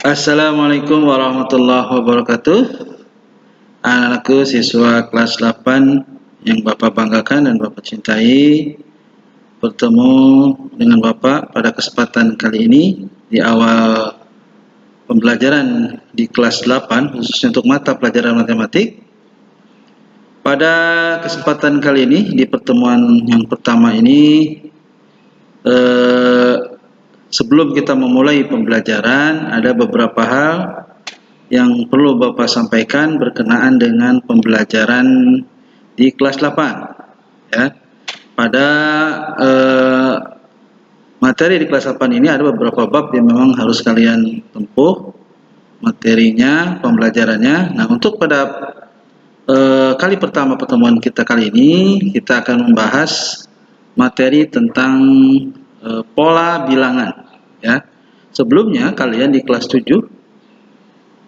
Assalamualaikum warahmatullahi wabarakatuh. Anak-anakku siswa kelas 8 yang Bapak banggakan dan Bapak cintai, bertemu dengan Bapak pada kesempatan kali ini di awal pembelajaran di kelas 8 khususnya untuk mata pelajaran matematik. Pada kesempatan kali ini di pertemuan yang pertama ini, sebelum kita memulai pembelajaran, ada beberapa hal yang perlu Bapak sampaikan berkenaan dengan pembelajaran di kelas 8. Ya. Pada materi di kelas 8 ini ada beberapa bab yang memang harus kalian tempuh materinya, pembelajarannya. Nah, untuk pada kali pertama pertemuan kita kali ini, kita akan membahas materi tentang pola bilangan. Ya. Sebelumnya kalian di kelas 7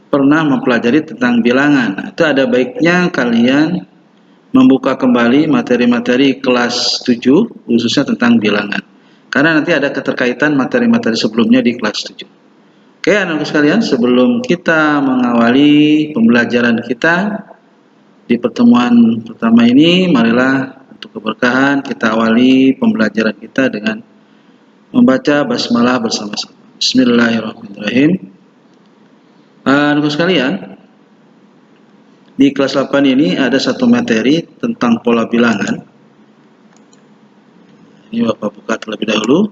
pernah mempelajari tentang bilangan. Itu ada baiknya kalian membuka kembali materi-materi kelas 7 khususnya tentang bilangan. Karena nanti ada keterkaitan materi-materi sebelumnya di kelas 7. Oke, anak-anak sekalian, sebelum kita mengawali pembelajaran kita di pertemuan pertama ini, marilah untuk keberkahan kita awali pembelajaran kita dengan membaca basmalah bersama-sama. Bismillahirrahmanirrahim. Anak-anak sekalian, di kelas 8 ini ada satu materi tentang pola bilangan. Ini Bapak buka terlebih dahulu.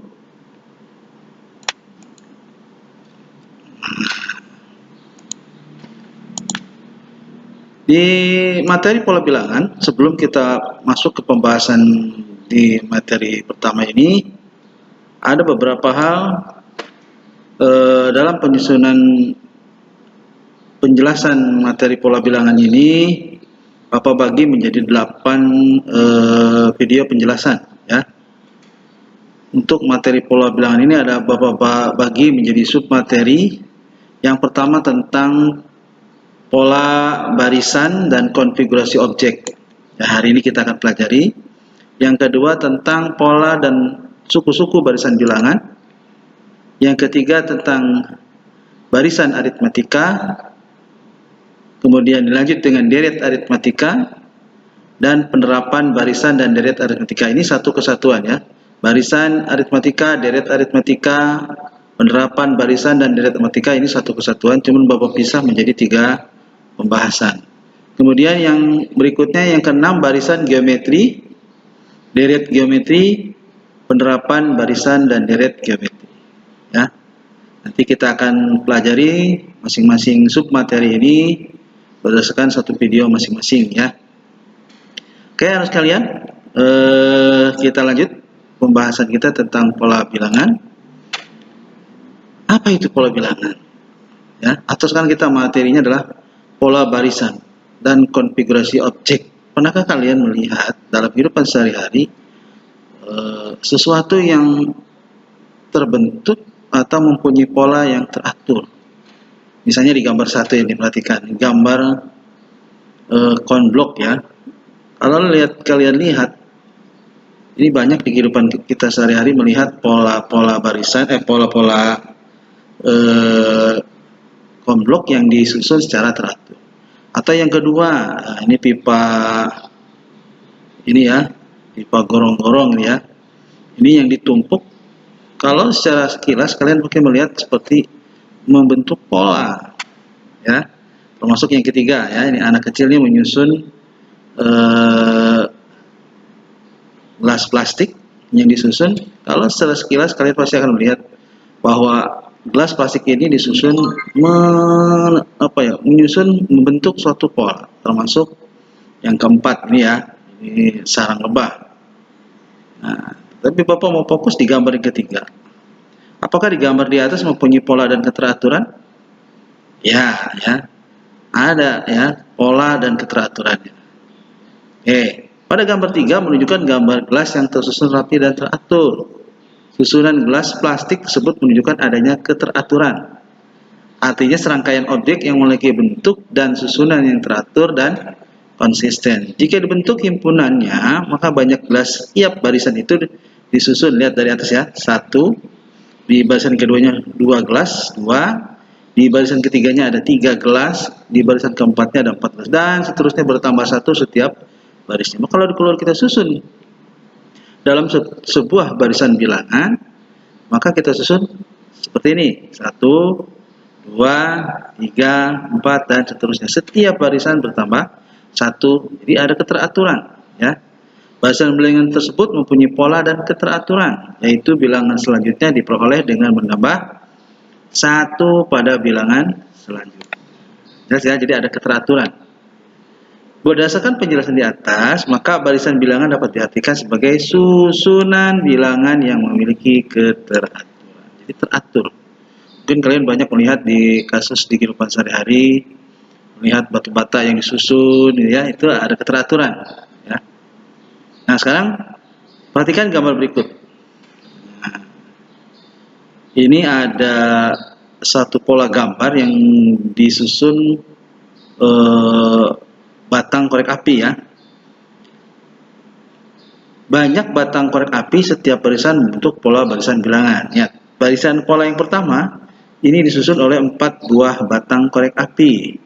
Di materi pola bilangan, sebelum kita masuk ke pembahasan di materi pertama ini, ada beberapa hal dalam penyusunan penjelasan materi pola bilangan ini. Bapak bagi menjadi 8 video penjelasan, ya. Untuk materi pola bilangan ini ada Bapak bagi menjadi submateri. Yang pertama tentang pola barisan dan konfigurasi objek. Ya, hari ini kita akan pelajari. Yang kedua tentang pola dan suku-suku barisan bilangan. Yang ketiga tentang barisan aritmatika. Kemudian dilanjut dengan deret aritmatika dan penerapan barisan dan deret aritmatika. Ini satu kesatuan, ya. Barisan aritmatika, deret aritmatika, penerapan barisan dan deret aritmatika ini satu kesatuan, cuma Bapak pisah menjadi 3 pembahasan. Kemudian yang berikutnya yang keenam barisan geometri, deret geometri, penerapan barisan dan deret geometri. Ya. Nanti kita akan pelajari masing-masing submateri ini berdasarkan satu video masing-masing, ya. Oke, anak sekalian, kita lanjut pembahasan kita tentang pola bilangan. Apa itu pola bilangan? Ya, atau sekarang kita materinya adalah pola barisan dan konfigurasi objek. Pernahkah kalian melihat dalam kehidupan sehari-hari sesuatu yang terbentuk atau mempunyai pola yang teratur? Misalnya di gambar 1 yang diperhatikan, gambar konblok, ya. Kalau kalian lihat, ini banyak di kehidupan kita sehari-hari melihat pola-pola barisan, pola-pola konblok yang disusun secara teratur. Atau yang kedua, nah ini pipa, ini ya, pipa gorong-gorong, ya. Ini yang ditumpuk. Kalau secara sekilas kalian mungkin melihat seperti membentuk pola, ya. Termasuk yang ketiga, ya, ini anak kecil ini menyusun gelas plastik yang disusun. Kalau secara sekilas kalian pasti akan melihat bahwa gelas plastik ini disusun menyusun membentuk suatu pola, termasuk yang keempat ini, ya, ini sarang lebah. Nah, tapi Bapak mau fokus di gambar yang ketiga. Apakah di gambar di atas mempunyai pola dan keteraturan? Ya, ada, ya, pola dan keteraturannya. Pada gambar 3 menunjukkan gambar gelas yang tersusun rapi dan teratur. Susunan gelas plastik tersebut menunjukkan adanya keteraturan. Artinya serangkaian objek yang memiliki bentuk dan susunan yang teratur dan konsisten. Jika dibentuk himpunannya, maka banyak gelas setiap barisan itu disusun. Lihat dari atas, ya. 1, di barisan keduanya 2 gelas, 2, di barisan ketiganya ada 3 gelas, di barisan keempatnya ada 4 gelas, dan seterusnya bertambah 1 setiap barisnya. Maka kalau kita susun dalam sebuah barisan bilangan, maka kita susun seperti ini: 1, 2, 3, 4, dan seterusnya. Setiap barisan bertambah 1, jadi ada keteraturan, ya. Barisan bilangan tersebut mempunyai pola dan keteraturan, yaitu bilangan selanjutnya diperoleh dengan menambah 1 pada bilangan selanjutnya. Jelas ya, jadi ada keteraturan. Berdasarkan penjelasan di atas, maka barisan bilangan dapat diartikan sebagai susunan bilangan yang memiliki keteraturan. Jadi teratur. Mungkin kalian banyak melihat di kasus di kehidupan sehari-hari, melihat batu bata yang disusun, ya, itu ada keteraturan. Ya. Nah, sekarang perhatikan gambar berikut. Nah, ini ada satu pola gambar yang disusun batang korek api, ya. Banyak batang korek api setiap barisan membentuk pola barisan bilangan. Ya, barisan pola yang pertama ini disusun oleh 4 buah batang korek api.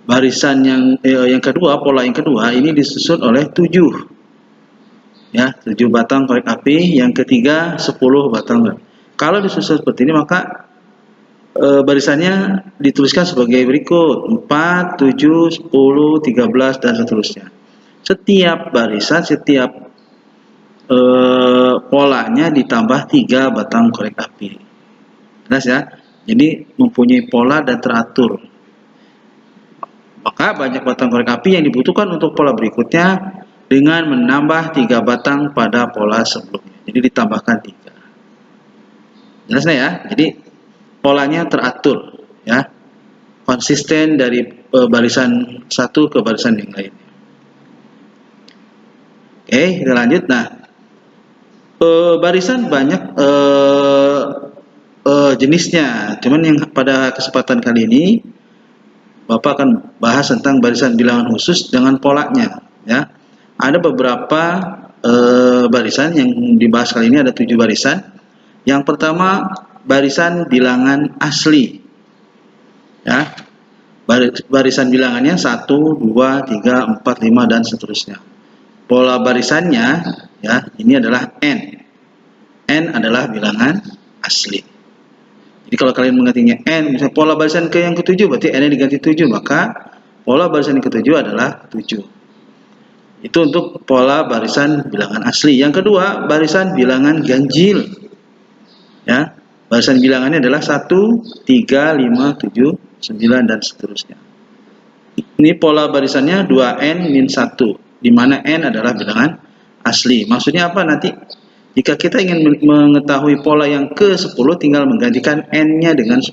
Barisan yang kedua, pola yang kedua ini disusun oleh 7. Ya, 7 batang korek api. Yang ketiga 10 batang. Kalau disusun seperti ini, maka barisannya dituliskan sebagai berikut: 4, 7, 10, 13, dan seterusnya. Setiap barisan, setiap polanya ditambah 3 batang korek api. Jelas ya? Jadi mempunyai pola dan teratur. Maka banyak batang korek api yang dibutuhkan untuk pola berikutnya dengan menambah 3 batang pada pola sebelumnya. Jadi ditambahkan 3. Jelasnya ya? Jadi polanya teratur, ya. Konsisten dari barisan satu ke barisan yang lain. Oke, kita lanjut. Nah, barisan banyak jenisnya. Cuman yang pada kesempatan kali ini Bapak akan bahas tentang barisan bilangan khusus dengan polanya, ya. Ada beberapa barisan yang dibahas kali ini, ada 7 barisan. Yang pertama, barisan bilangan asli, ya. Barisan bilangannya 1, 2, 3, 4, 5, dan seterusnya. Pola barisannya, ya, ini adalah N. N adalah bilangan asli. Jadi kalau kalian menggantinya N, misalnya pola barisan ke yang ke-7, berarti N-nya diganti 7, maka pola barisan yang ke-7 adalah 7. Itu untuk pola barisan bilangan asli. Yang kedua, barisan bilangan ganjil. Ya, barisan bilangannya adalah 1, 3, 5, 7, 9, dan seterusnya. Ini pola barisannya 2N-1, di mana N adalah bilangan asli. Maksudnya apa nanti? Jika kita ingin mengetahui pola yang ke-10, tinggal menggantikan N-nya dengan 10.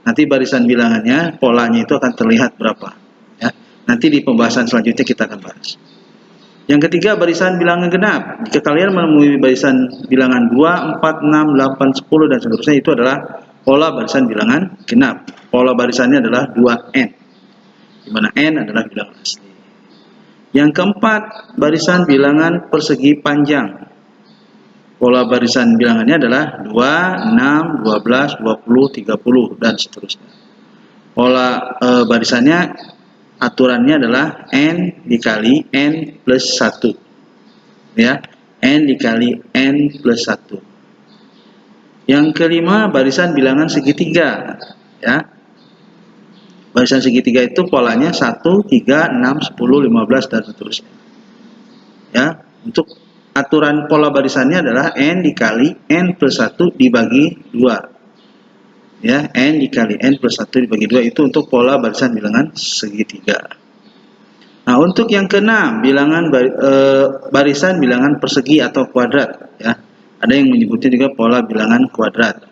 Nanti barisan bilangannya, polanya itu akan terlihat berapa. Ya. Nanti di pembahasan selanjutnya kita akan bahas. Yang ketiga, barisan bilangan genap. Jika kalian menemui barisan bilangan 2, 4, 6, 8, 10, dan seterusnya, itu adalah pola barisan bilangan genap. Pola barisannya adalah 2N, di mana N adalah bilangan asli. Yang keempat, barisan bilangan persegi panjang. Pola barisan bilangannya adalah 2, 6, 12, 20, 30, dan seterusnya. Pola barisannya, aturannya adalah N dikali N plus 1. Ya, N dikali N plus 1. Yang kelima, barisan bilangan segitiga. Ya, barisan segitiga itu polanya 1, 3, 6, 10, 15, dan seterusnya. Ya, untuk aturan pola barisannya adalah N dikali N plus 1 dibagi 2. Ya, N dikali N plus 1 dibagi 2 itu untuk pola barisan bilangan segitiga. Nah, untuk yang keenam, barisan bilangan persegi atau kuadrat, ya. Ada yang menyebutnya juga pola bilangan kuadrat.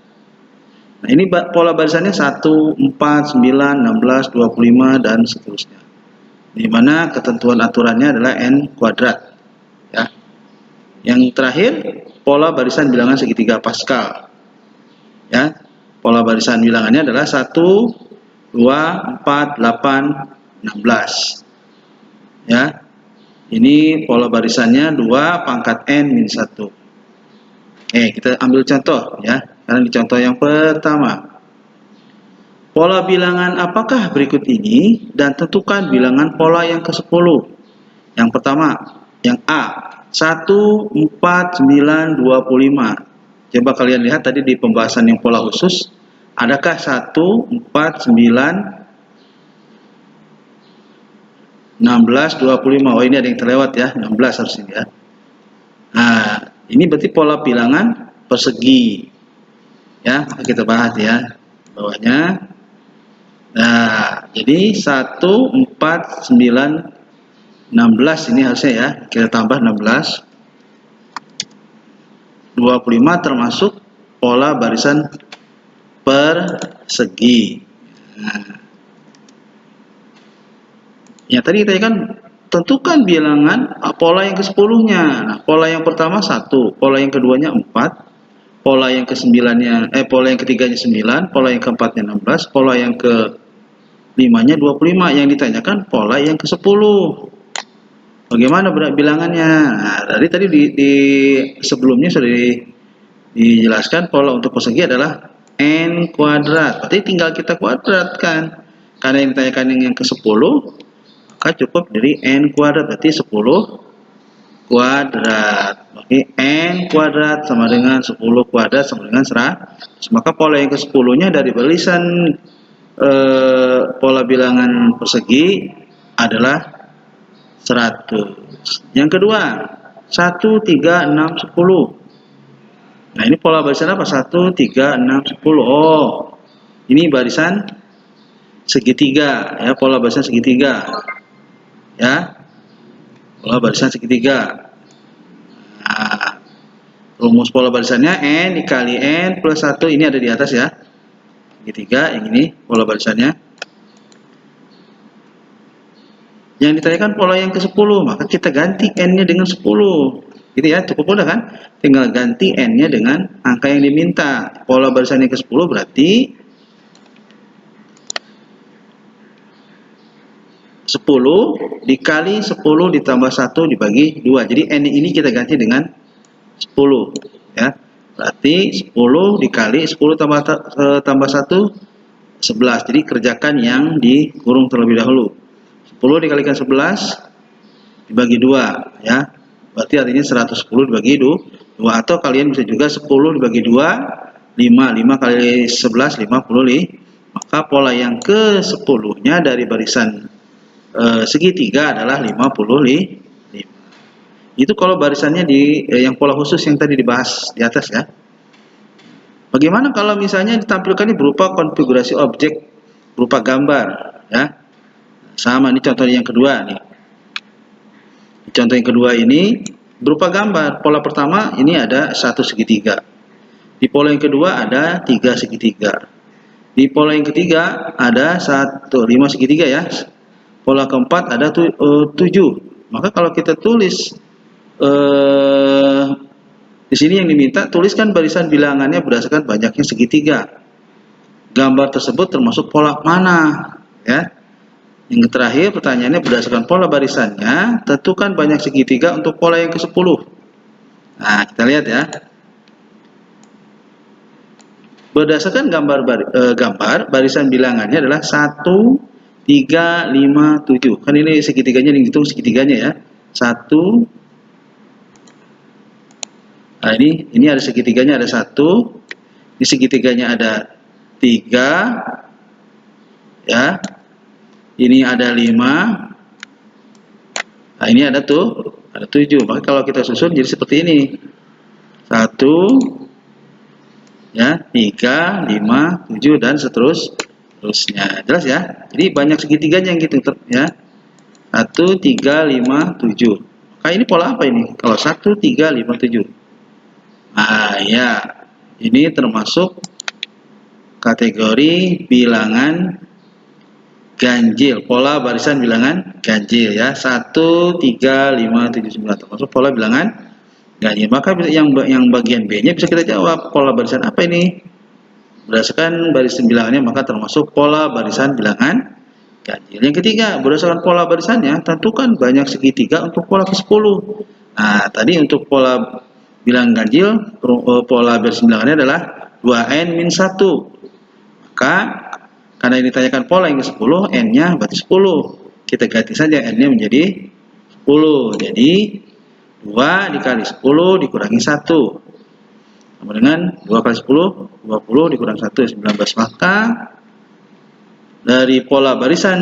Nah, ini pola barisannya 1, 4, 9, 16, 25, dan seterusnya. Di mana ketentuan aturannya adalah N kuadrat. Ya. Yang terakhir, pola barisan bilangan segitiga Pascal. Ya. Pola barisan bilangannya adalah 1, 2, 4, 8, 16. Ya. Ini pola barisannya 2 pangkat N min 1. Kita ambil contoh, ya. Sekarang di contoh yang pertama. Pola bilangan apakah berikut ini dan tentukan bilangan pola yang ke-10. Yang pertama, yang A, 1, 4, 9, 25. Coba kalian lihat tadi di pembahasan yang pola khusus, adakah 1, 4, 9, 16, 25. Oh, ini ada yang terlewat ya, 16 harusnya ya. Nah, ini berarti pola bilangan persegi. Ya, kita bahas ya bawahnya. Nah, jadi 1, 4, 9, 16 ini harusnya ya, kita tambah 16. 25 termasuk pola barisan persegi. Nah, ya tadi kita kan tentukan bilangan pola yang ke-10-nya. Nah, pola yang pertama 1, pola yang keduanya 4, pola yang ke-9-nya pola yang ketiganya 9, pola yang keempatnya 16, pola yang ke-5-nya 25. Yang ditanyakan pola yang ke-10. Bagaimana bilangannya? Nah, dari tadi di sebelumnya sudah dijelaskan pola untuk persegi adalah n kuadrat. Berarti tinggal kita kuadratkan. Karena yang ditanyakan yang ke-10, maka cukup dari n kuadrat, berarti 10 kuadrat. Oke, n kuadrat sama dengan 10 kuadrat sama dengan 100. Maka pola yang ke-10-nya dari barisan pola bilangan persegi adalah 100. Yang kedua, 1, 3, 6, 10. Nah, ini pola barisan apa? 1, 3, 6, 10. Oh, ini barisan segitiga ya, pola barisan segitiga. Ya. Pola barisan segitiga. Nah, rumus pola barisannya n dikali n plus 1, ini ada di atas ya. Segitiga, yang ini pola barisannya. Yang ditanyakan pola yang ke-10, maka kita ganti n-nya dengan 10. Gitu ya, cukup mudah kan? Tinggal ganti n-nya dengan angka yang diminta. Pola barisan yang ke-10 berarti 10 dikali 10 ditambah 1 dibagi 2. Jadi n ini kita ganti dengan 10 ya. Berarti 10 dikali 10 tambah 1 11. Jadi kerjakan yang dikurung terlebih dahulu. 10 dikalikan 11 dibagi 2 ya. Berarti artinya 110 dibagi 2, atau kalian bisa juga 10 dibagi 2 5 kali 11 50. Maka pola yang ke-10-nya dari barisan segitiga adalah 55. Itu kalau barisannya di yang pola khusus yang tadi dibahas di atas ya. Bagaimana kalau misalnya ditampilkan berupa konfigurasi objek berupa gambar ya. Sama, ini contoh yang kedua nih. Contoh yang kedua ini berupa gambar. Pola pertama ini ada 1 segitiga. Di pola yang kedua ada 3 segitiga. Di pola yang ketiga ada 5 segitiga ya. Pola keempat ada 7. Maka kalau kita tulis di sini yang diminta, tuliskan barisan bilangannya berdasarkan banyaknya segitiga. Gambar tersebut termasuk pola mana ya. Yang terakhir pertanyaannya berdasarkan pola barisannya, tentukan banyak segitiga untuk pola yang ke-10. Nah, kita lihat ya. Berdasarkan gambar barisan bilangannya adalah 1, 3, 5, 7. Kan ini segitiganya dihitung segitiganya ya. 1. Nah, ini ada segitiganya ada 1. Ini segitiganya ada 3. Ya. Ini ada 5. Nah, ini ada 7. Maka kalau kita susun jadi seperti ini. 1 ya, 3, 5, 7 dan seterusnya. Jelas ya? Jadi banyak segitiganya yang gitu ya. 1, 3, 5, 7. Maka ini pola apa ini? Kalau 1, 3, 5, 7. Nah, ya. Ini termasuk kategori bilangan ganjil, pola barisan bilangan ganjil ya. 1, 3, 5, 7, 9 termasuk pola bilangan ganjil. Maka yang bagian B-nya bisa kita jawab, pola barisan apa ini? Berdasarkan barisan bilangannya maka termasuk pola barisan bilangan ganjil. Yang ketiga, berdasarkan pola barisannya tentukan banyak segitiga untuk pola ke-10. Nah, tadi untuk pola bilangan ganjil, pola barisan bilangannya adalah 2n min 1. Maka Karena ini ditanyakan pola yang ke-10, N-nya berarti 10. Kita ganti saja N-nya menjadi 10. Jadi 2 dikali 10 dikurangi 1. Sama dengan 2 kali 10, 20 dikurangi 1, 19. Maka dari pola barisan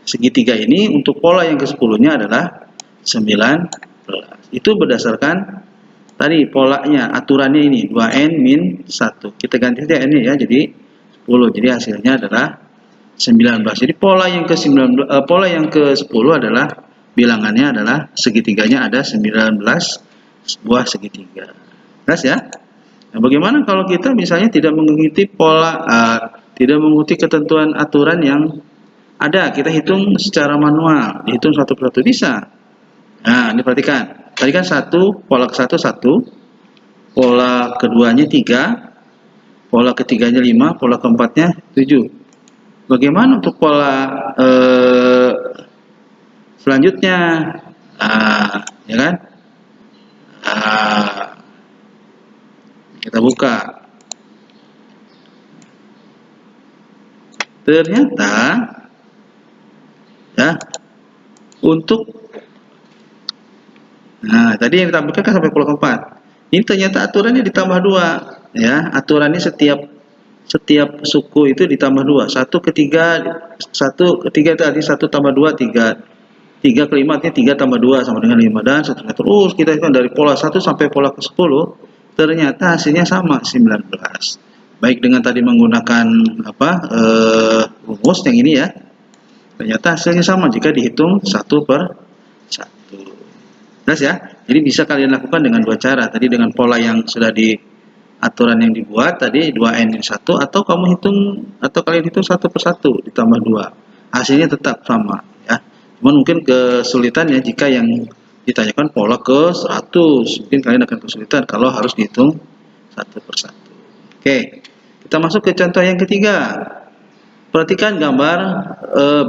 segitiga ini, untuk pola yang ke-10-nya adalah 19. Itu berdasarkan tadi polanya, aturannya ini 2N min 1. Kita ganti saja N-nya ya, jadi 10. Jadi hasilnya adalah 19. Jadi pola yang ke-19, pola yang ke-10 adalah bilangannya adalah segitiganya ada 19 sebuah segitiga. Jelas ya? Nah, bagaimana kalau kita misalnya tidak mengikuti pola, tidak mengikuti ketentuan aturan yang ada, kita hitung secara manual, dihitung satu persatu bisa. Nah, ini perhatikan. Tadi kan 1, pola ke-1 1, pola keduanya 3, pola ketiganya 5, pola keempatnya 7. Bagaimana untuk pola selanjutnya? Ya kan? Kita buka. Ternyata ya, untuk tadi yang ditampilkan kan sampai pola keempat. Ini ternyata aturannya ditambah 2 ya. Aturannya setiap suku itu ditambah 2. 1 ke 3 itu artinya 1 tambah 2 3. 3 ke 5 artinya 3 tambah 2 sama dengan 5, dan seterusnya. Terus kita kan dari pola 1 sampai pola ke-10 ternyata hasilnya sama 19. Baik dengan tadi menggunakan rumus yang ini ya. Ternyata hasilnya sama jika dihitung 1 per 1. Jelas ya? Jadi bisa kalian lakukan dengan dua cara. Tadi dengan pola yang sudah di aturan yang dibuat tadi 2N min 1, atau kalian hitung 1 per 1 ditambah 2. Hasilnya tetap sama ya. Cuman mungkin kesulitannya jika yang ditanyakan pola ke 100, mungkin kalian akan kesulitan kalau harus dihitung 1 per 1. Oke, kita masuk ke contoh yang ketiga. Perhatikan gambar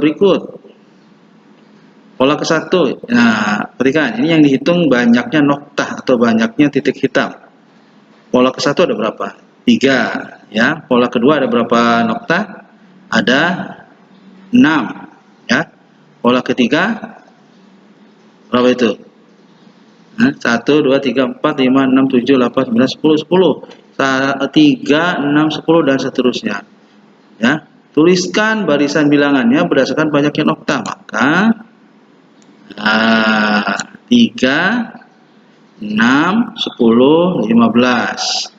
berikut. Pola ke-1. Nah, perhatikan, ini yang dihitung banyaknya noktah atau banyaknya titik hitam. Pola ke-1 ada berapa? 3 ya. Pola kedua ada berapa noktah? Ada 6 ya. Pola ketiga berapa itu? 1, 2, 3, 4, 5, 6, 7, 8, 9, 10, 10. 3, 6, 10 dan seterusnya. Ya. Tuliskan barisan bilangannya berdasarkan banyaknya noktah. Maka 3, 6, 10, 15.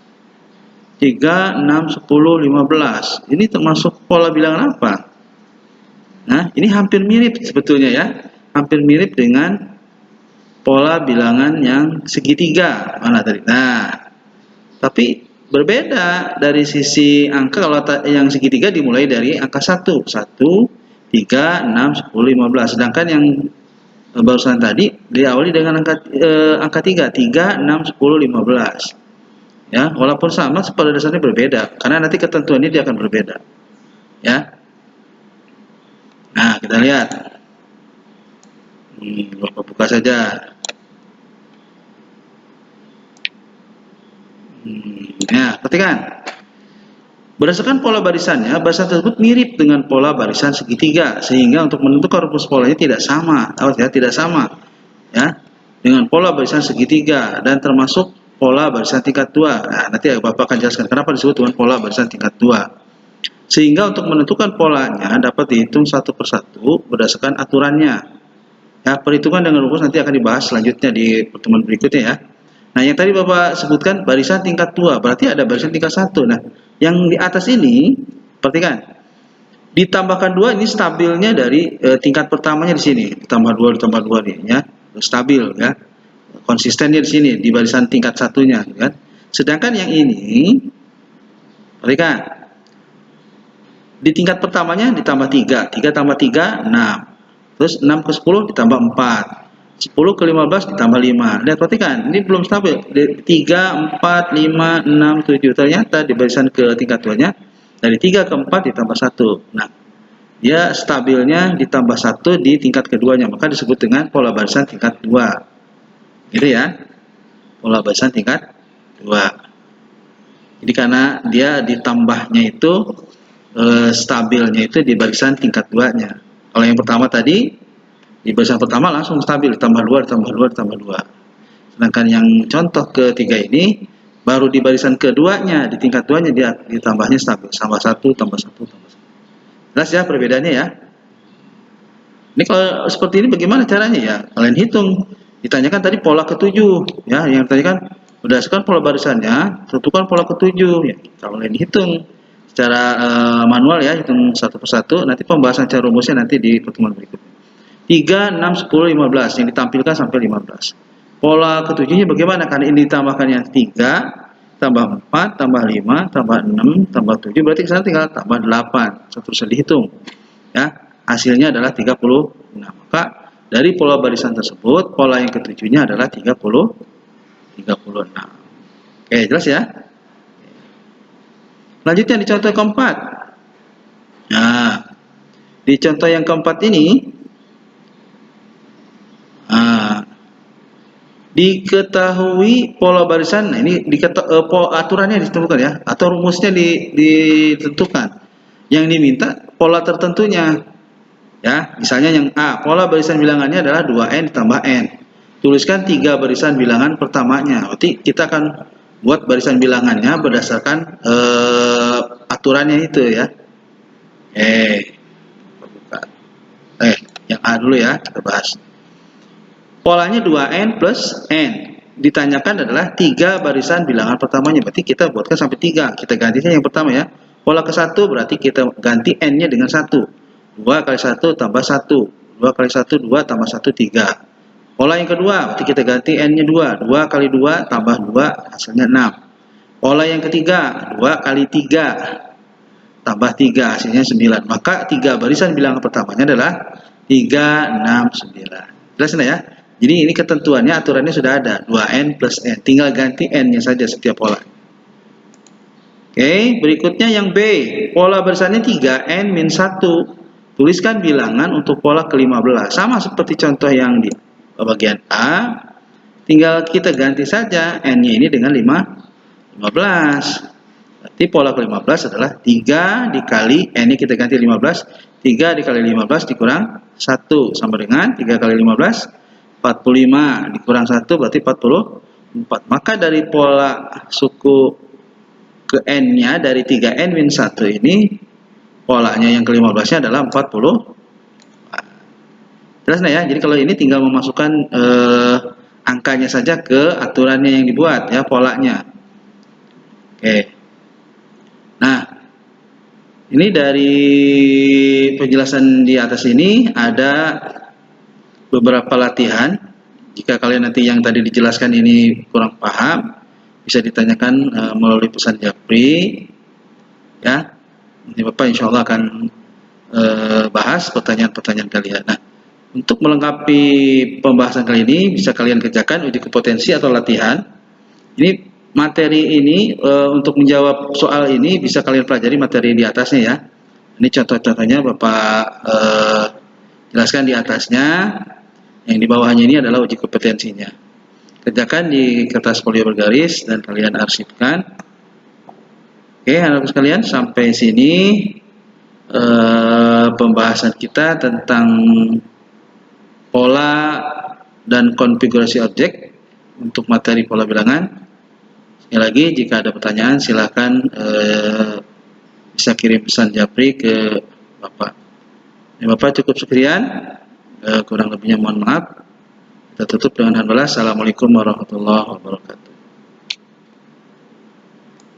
3, 6, 10, 15. Ini termasuk pola bilangan apa? Nah, ini hampir mirip sebetulnya ya. Hampir mirip dengan pola bilangan yang segitiga. Mana tadi? Nah, tapi berbeda dari sisi angka. Kalau yang segitiga dimulai dari angka 1. 1, 3, 6, 10, 15. Sedangkan yang barusan tadi diawali dengan angka 3, 6, 10, 15. Ya, walaupun sama pada dasarnya berbeda karena nanti ketentuannya dia akan berbeda. Ya. Nah, kita lihat. Bapak buka saja. Ya, perhatikan. Berdasarkan pola barisannya, barisan tersebut mirip dengan pola barisan segitiga, sehingga untuk menentukan rumus polanya tidak sama. Awas ya, tidak sama. Ya, dengan pola barisan segitiga dan termasuk pola barisan tingkat 2. Nah, nanti Bapak akan jelaskan kenapa disebut dengan pola barisan tingkat 2. Sehingga untuk menentukan polanya dapat dihitung 1 per 1 berdasarkan aturannya. Ya, perhitungan dengan rumus nanti akan dibahas selanjutnya di pertemuan berikutnya ya. Nah, yang tadi Bapak sebutkan barisan tingkat 2, berarti ada barisan tingkat 1. Nah, yang di atas ini, perhatikan, ditambahkan 2 ini stabilnya dari tingkat pertamanya di sini, ditambah 2 nih ya, stabil ya. Konsistennya di sini di barisan tingkat 1-nya kan. Sedangkan yang ini, perhatikan, di tingkat pertamanya ditambah 3, 3 tambah 3, 6. Terus 6 ke 10 ditambah 4. 10 ke 15 ditambah 5. Lihat, perhatikan, ini belum stabil. 3, 4, 5, 6, 7. Ternyata di barisan ke tingkat 2-nya dari 3 ke 4 ditambah 1. Nah, dia stabilnya ditambah 1 di tingkat keduanya. Maka disebut dengan pola barisan tingkat 2. Gitu ya. Pola barisan tingkat 2. Jadi karena dia ditambahnya itu stabilnya itu di barisan tingkat 2-nya. Kalau yang pertama tadi, di barisan pertama langsung stabil, ditambah 2, ditambah 2, ditambah 2. Sedangkan yang contoh ketiga ini, baru di barisan keduanya, di tingkat 2-nya dia ditambahnya stabil, tambah 1, tambah 1, tambah 1. Jelas ya perbedaannya ya? Ini kalau seperti ini bagaimana caranya ya? Kalian hitung. Ditanyakan tadi pola ketujuh, ya, yang tadi kan berdasarkan pola barisannya, tentukan pola ketujuh. Ya, kalian hitung secara manual ya, hitung satu persatu. Nanti pembahasan cara rumusnya nanti di pertemuan berikutnya. 3, 6, 10, 15 yang ditampilkan sampai 15. Pola ketujuhnya bagaimana? Karena ini ditambahkan yang 3, tambah 4, tambah 5, tambah 6, tambah 7, berarti sana tinggal tambah 8. Seterusnya dihitung. Ya, hasilnya adalah 36. Maka dari pola barisan tersebut, pola yang ketujuhnya adalah 36. Oke, jelas ya? Lanjutnya di contoh keempat. Nah, di contoh yang keempat ini, diketahui pola barisan. Nah, ini aturannya ditentukan ya, atau rumusnya ditentukan. Yang diminta pola tertentunya. Ya, misalnya yang A, pola barisan bilangannya adalah 2n ditambah n. Tuliskan 3 barisan bilangan pertamanya. Berarti kita akan buat barisan bilangannya berdasarkan aturannya itu ya. Yang A dulu ya, kita bahas. Polanya 2n plus n. Ditanyakan adalah 3 barisan bilangan pertamanya. Berarti kita buatkan sampai 3. Kita gantinya yang pertama ya. Pola ke-1 berarti kita ganti n-nya dengan 1. 2 kali 1 tambah 1. 2 kali 1, 2 tambah 1, 3. Pola yang kedua, berarti kita ganti n-nya 2. 2 kali 2 tambah 2, hasilnya 6. Pola yang ketiga, 2 kali 3 tambah 3, hasilnya 9. Maka 3 barisan bilangan pertamanya adalah 3, 6, 9. Jelas ya? Jadi ini ketentuannya, aturannya sudah ada. 2n plus n. Tinggal ganti n-nya saja setiap pola. Oke, berikutnya yang B. Pola barisannya 3n min 1. Tuliskan bilangan untuk pola ke-15. Sama seperti contoh yang di bagian A. Tinggal kita ganti saja n-nya ini dengan 15. Berarti pola ke-15 adalah 3 dikali n-nya kita ganti 15. 3 dikali 15 dikurang 1 sama dengan 3 kali 15 45 dikurang 1 berarti 44. Maka dari pola suku ke n-nya dari 3n min 1 ini, polanya yang ke-15-nya adalah 40. Jelas ya? Jadi kalau ini tinggal memasukkan angkanya saja ke aturannya yang dibuat ya, polanya. Oke. Nah, ini dari penjelasan di atas ini ada beberapa latihan. Jika kalian nanti yang tadi dijelaskan ini kurang paham, bisa ditanyakan melalui pesan Japri ya. Nanti Bapak insya Allah akan bahas pertanyaan-pertanyaan kalian. Nah, untuk melengkapi pembahasan kali ini bisa kalian kerjakan uji kompetensi atau latihan. Ini materi ini untuk menjawab soal ini bisa kalian pelajari materi di atasnya ya. Ini contoh-contohnya Bapak jelaskan di atasnya. Yang di bawahnya ini adalah uji kompetensinya. Kerjakan di kertas folio bergaris dan kalian arsipkan. Oke, anak-anak sekalian, sampai sini pembahasan kita tentang pola dan konfigurasi objek untuk materi pola bilangan. Sekali lagi, jika ada pertanyaan silakan bisa kirim pesan Japri ke Bapak. Ya, Bapak cukup sekian. Kurang lebihnya mohon maaf. Kita tutup dengan hamdalah. Assalamualaikum warahmatullahi wabarakatuh.